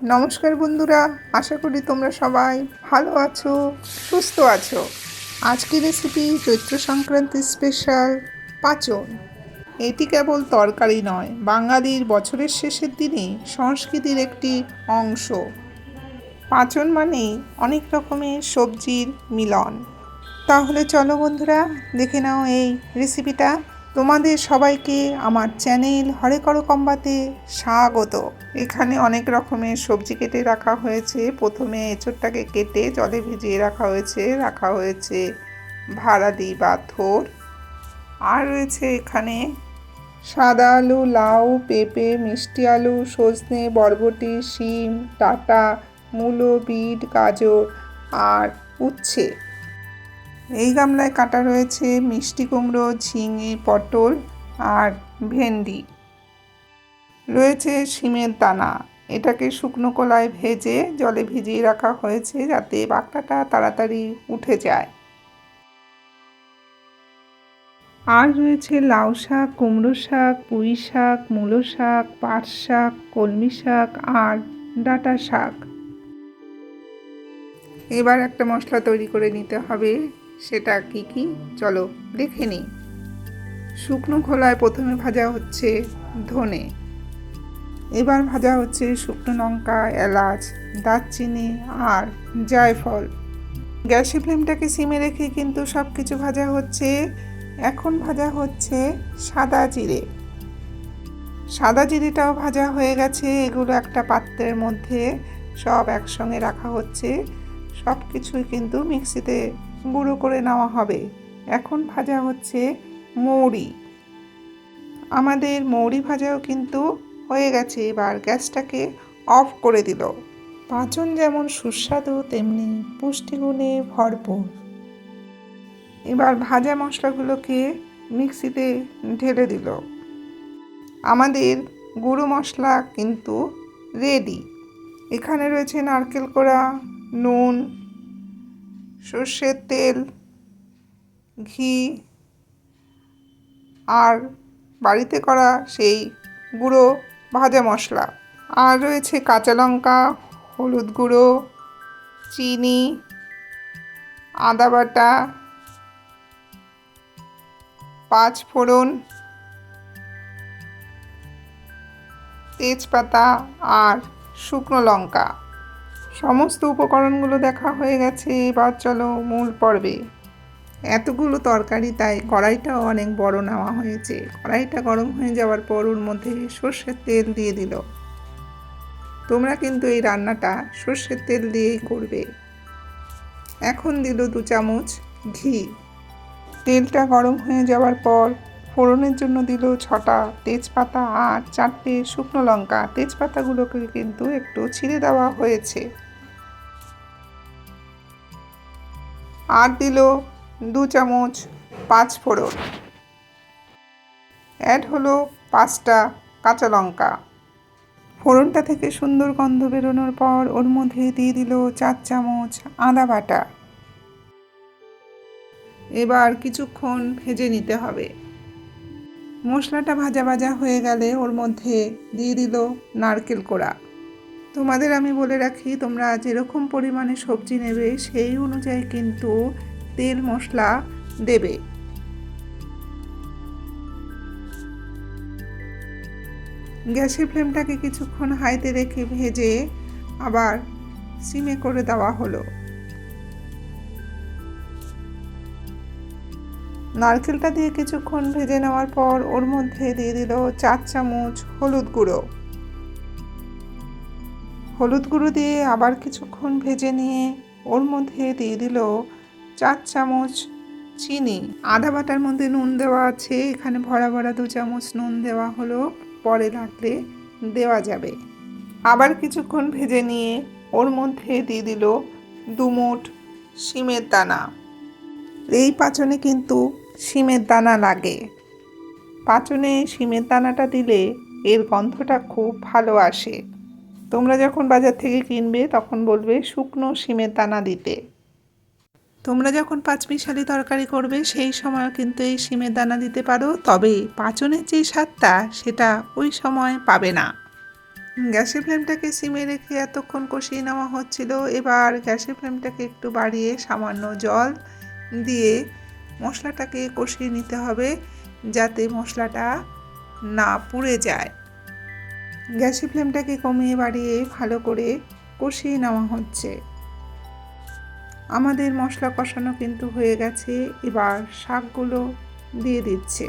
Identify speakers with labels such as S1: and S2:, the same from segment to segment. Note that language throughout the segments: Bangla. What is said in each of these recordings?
S1: নমস্কার বন্ধুরা, আশা করি তোমরা সবাই ভালো আছো, সুস্থ আছো। আজকের রেসিপি চৈত্র সংক্রান্তি স্পেশাল পাঁচন। এটি কেবল তরকারি নয়, বাঙালির বছরের শেষের দিনে সংস্কৃতির একটি অংশ। পাঁচন মানে অনেক রকমের সবজির মিলন। তাহলে চলো বন্ধুরা, দেখে নাও এই রেসিপিটা। তোমাদের সবাইকে আমার চ্যানেল হরে করো কম্বাতে স্বাগত। এখানে অনেক রকমের সবজি কেটে রাখা হয়েছে। প্রথমে এঁচোড়টাকে কেটে জলে ভিজিয়ে রাখা হয়েছে ভাড়াদি বা থোড়। আর রয়েছে এখানে সাদা আলু, লাউ, পেঁপে, মিষ্টি আলু, সজনে, বরবটি, শিম, ডাঁটা, মূলো, বিট, গাজর আর উচ্ছে। এই গামলায় কাটা রয়েছে মিষ্টি কুমড়ো, ঝিঙে, পটল আর ভেন্ডি। রয়েছে শিমের দানা, এটাকে শুকনো কলায় ভেজে জলে ভিজিয়ে রাখা হয়েছে যাতে বাকটাটা তাড়াতাড়ি উঠে যায়। আর রয়েছে লাউ শাক, কুমড়ো শাক, পুঁই শাক, মূলো শাক, পাট শাক, কলমি শাক আর ডাঁটা শাক। এবার একটা মশলা তৈরি করে নিতে হবে। সেটা কি কি চলো দেখে নিই। শুকনো খোলায় প্রথমে ভাজা হচ্ছে ধনে, এবার ভাজা হচ্ছে শুকনো লঙ্কা, এলাচ, দারচিনি আর জায়ফল। গ্যাসের ফ্লেমটাকে সিমে রেখে কিন্তু সব কিছু ভাজা হচ্ছে। এখন ভাজা হচ্ছে সাদা জিরে। সাদা জিরেটাও ভাজা হয়ে গেছে। এগুলো একটা পাত্রের মধ্যে সব একসঙ্গে রাখা হচ্ছে। সব কিছুই কিন্তু মিক্সিতে গুঁড়ো করে নেওয়া হবে। এখন ভাজা হচ্ছে মৌরি। আমাদের মৌরি ভাজাও কিন্তু হয়ে গেছে। এবার গ্যাসটাকে অফ করে দিল। পাঁচন যেমন সুস্বাদু তেমনি পুষ্টিগুণে ভরপুর। এবার ভাজা মশলাগুলোকে মিক্সিতে ঢেলে দিল। আমাদের গুঁড়ো মশলা কিন্তু রেডি। এখানে রয়েছে নারকেল কোড়া, নুন, সর্ষের তেল, ঘি আর বাড়িতে করা সেই গুঁড়ো ভাজা মশলা। আর রয়েছে কাঁচা লঙ্কা, হলুদ গুঁড়ো, চিনি, আদা বাটা, পাঁচ ফোড়ন, তেজপাতা আর শুকনো লঙ্কা। সমস্ত উপকরণগুলো দেখা হয়ে গেছে। এবার চলো মূল পর্বে। এতগুলো তরকারি তাই কড়াইটাও অনেক বড় নেওয়া হয়েছে। কড়াইটা গরম হয়ে যাওয়ার পর ওর মধ্যে সর্ষের তেল দিয়ে দিল। তোমরা কিন্তু এই রান্নাটা সর্ষের তেল দিয়েই করবে। এখন দিল 2 চামচ ঘি। তেলটা গরম হয়ে যাওয়ার পর ফোড়নের জন্য দিল 6টা তেজপাতা আর 4টে শুকনো লঙ্কা। তেজপাতাগুলোকে কিন্তু একটু ছিঁড়ে দেওয়া হয়েছে। আর দিল 2 চামচ 5 ফোড়ন। অ্যাড হলো 5টা কাঁচা লঙ্কা। ফোড়নটা থেকে সুন্দর গন্ধ বেরোনোর পর ওর মধ্যে দিয়ে দিল 4 চামচ আদা বাটা। এবার কিছুক্ষণ ভেজে নিতে হবে। মশলাটা ভাজা ভাজা হয়ে গেলে ওর মধ্যে দিয়ে দিল নারকেল কোড়া। তোমাদের আমি বলে রাখি, তোমরা যেরকম পরিমাণে সবজি নেবে সেই অনুযায়ী কিন্তু তেল মশলা দেবে। গ্যাসের ফ্লেমটাকে কিছুক্ষণ হাইতে রেখে ভেজে আবার সিমে করে দেওয়া হলো। নারকেলটা দিয়ে কিছুক্ষণ ভেজে নেওয়ার পর ওর মধ্যে দিয়ে দিল 4 চামচ হলুদ গুঁড়ো। হলুদ গুঁড়ো দিয়ে আবার কিছুক্ষণ ভেজে নিয়ে ওর মধ্যে দিয়ে দিল 4 চামচ চিনি। আদা বাটার মধ্যে নুন দেওয়া আছে, এখানে ভরা ভরা 2 চামচ নুন দেওয়া হলো, পরে লাগলে দেওয়া যাবে। আবার কিছুক্ষণ ভেজে নিয়ে ওর মধ্যে দিয়ে দিল 2 মুঠ শিমের দানা। এই পাঁচনে কিন্তু শিমের দানা লাগে। পাঁচনে শিমের দানাটা দিলে এর গন্ধটা খুব ভালো আসে। তোমরা যখন বাজার থেকে কিনবে তখন বলবে শুকনো শিমের দানা দিতে। তোমরা যখন পাঁচমিশালি তরকারি করবে সেই সময় কিন্তু এই শিমের দানা দিতে পারো, তবে পাঁচনের যে স্বাদটা সেটা ওই সময় পাবে না। গ্যাসের ফ্লেমটাকে সিমে রেখে এতক্ষণ কষিয়ে নেওয়া হচ্ছিল। এবার গ্যাসের ফ্লেমটাকে একটু বাড়িয়ে সামান্য জল দিয়ে মশলাটাকে কষিয়ে নিতে হবে, যাতে মশলাটা না পুড়ে যায়। গ্যাসের ফ্লেমটাকে কমিয়ে বাড়িয়ে ভালো করে কষিয়ে নেওয়া হচ্ছে। আমাদের মশলা কষানো কিন্তু হয়ে গেছে। এবার শাকগুলো দিয়ে দিচ্ছে।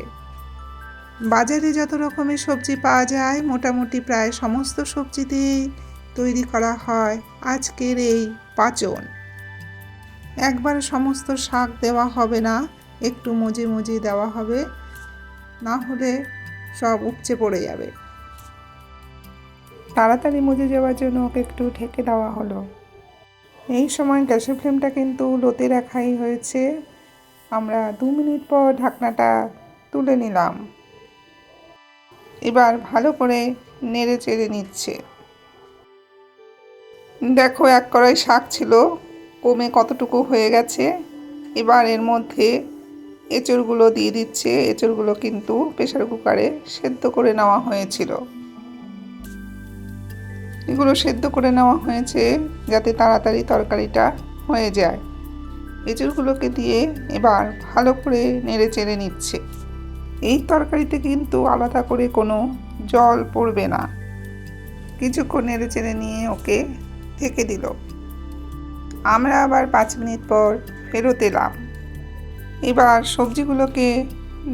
S1: বাজারে যত রকমের সবজি পাওয়া যায় মোটামুটি প্রায় সমস্ত সবজি দিয়েই তৈরি করা হয় আজকের এই পাঁচন। একবার সমস্ত শাক দেওয়া হবে না, একটু মজে মজে দেওয়া হবে, না হলে সব উপচে পড়ে যাবে। তাড়াতাড়ি মজে যাওয়ার জন্য ওকে একটু ঢেকে দেওয়া হলো। এই সময় গ্যাসের ফ্লেমটা কিন্তু লোতে রাখাই হয়েছে। আমরা 2 মিনিট পর ঢাকনাটা তুলে নিলাম। এবার ভালো করে নেড়ে চেড়ে নিচ্ছে। দেখো, এক কড়াই শাক ছিল, কমে কতটুকু হয়ে গেছে। এবার এর মধ্যে এঁচড়গুলো দিয়ে দিচ্ছে। এঁচড়গুলো কিন্তু প্রেসার কুকারে সেদ্ধ করে নেওয়া হয়েছিল। এগুলো সেদ্ধ করে নেওয়া হয়েছে যাতে তাড়াতাড়ি তরকারিটা হয়ে যায়। এঁচড়গুলোকে দিয়ে এবার ভালো করে নেড়ে চেড়ে নিচ্ছে। এই তরকারিতে কিন্তু আলাদা করে কোনো জল পড়বে না। কিছুক্ষণ নেড়ে চেড়ে নিয়ে ওকে ঢেকে দিল। আমরা আবার 5 মিনিট পর ফেরত এলাম। এবার সবজিগুলোকে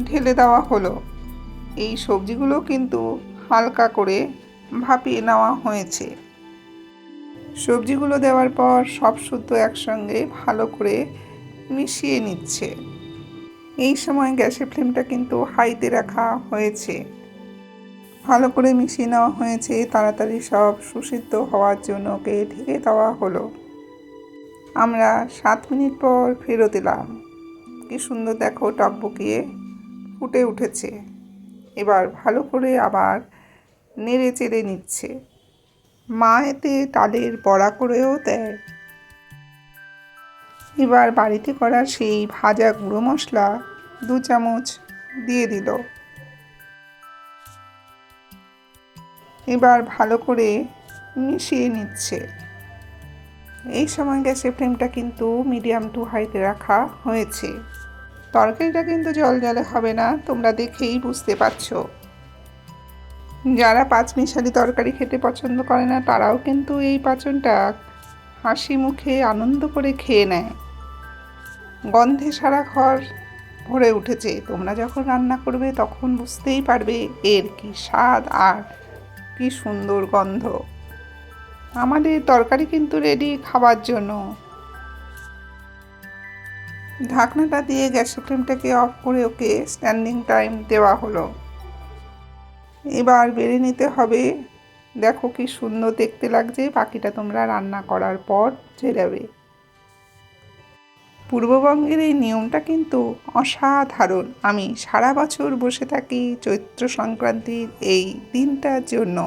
S1: ঢেলে দেওয়া হলো। এই সবজিগুলো কিন্তু হালকা করে ভাপিয়ে নেওয়া হয়েছে। সবজিগুলো দেওয়ার পর সব শুদ্ধ একসঙ্গে ভালো করে মিশিয়ে নিচ্ছে। এই সময় গ্যাসের ফ্লেমটা কিন্তু হাইতে রাখা হয়েছে। ভালো করে মিশিয়ে নেওয়া হয়েছে। তাড়াতাড়ি সব সুসিদ্ধ হওয়ার জন্য ওকে ঢেকে দেওয়া হলো। আমরা 7 মিনিট পর ফেরত এলাম। কি সুন্দর দেখো, টকবকিয়ে ফুটে উঠেছে। এবার ভালো করে আবার নেড়ে চেড়ে নিচ্ছে। মা এতে তালের বড়া করেও দেয়। এবার বাড়িতে করা সেই ভাজা গুঁড়ো মশলা 2 চামচ দিয়ে দিল। এবার ভালো করে মিশিয়ে নিচ্ছে। এই সময় গ্যাসের ফ্লেমটা কিন্তু মিডিয়াম টু হাইতে রাখা হয়েছে। তরকারিটা কিন্তু জলজলে হবে না, তোমরা দেখেই বুঝতে পারছো। যারা পাঁচমিশালি তরকারি খেতে পছন্দ করে না তারাও কিন্তু এই পাঁচনটা হাসি মুখে আনন্দ করে খেয়ে নেয়। গন্ধে সারা ঘর ভরে উঠেছে। তোমরা যখন রান্না করবে তখন বুঝতেই পারবে এর কি স্বাদ আর কি সুন্দর গন্ধ। আমাদের তরকারি কিন্তু রেডি খাবার জন্য। ঢাকনাটা দিয়ে গ্যাসের ফ্লেমটাকে অফ করে ওকে স্ট্যান্ডিং টাইম দেওয়া হলো। এবার বেড়ে নিতে হবে। দেখো কি সুন্দর দেখতে লাগছে। বাকিটা তোমরা রান্না করার পর বুঝে যাবে। পূর্ববঙ্গের এই নিয়মটা কিন্তু অসাধারণ। আমি সারা বছর বসে থাকি চৈত্র সংক্রান্তির এই দিনটার জন্য।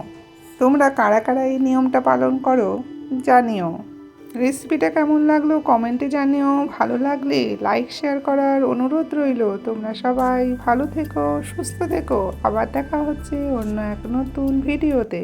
S1: তোমরা কারা কারা এই নিয়মটা পালন করো জানিও। রেসিপিটা কেমন লাগলো কমেন্টে জানিও। ভালো লাগলে লাইক শেয়ার করার অনুরোধ রইল। তোমরা সবাই ভালো থেকো, সুস্থ থেকো। আবার দেখা হচ্ছে অন্য এক নতুন ভিডিওতে।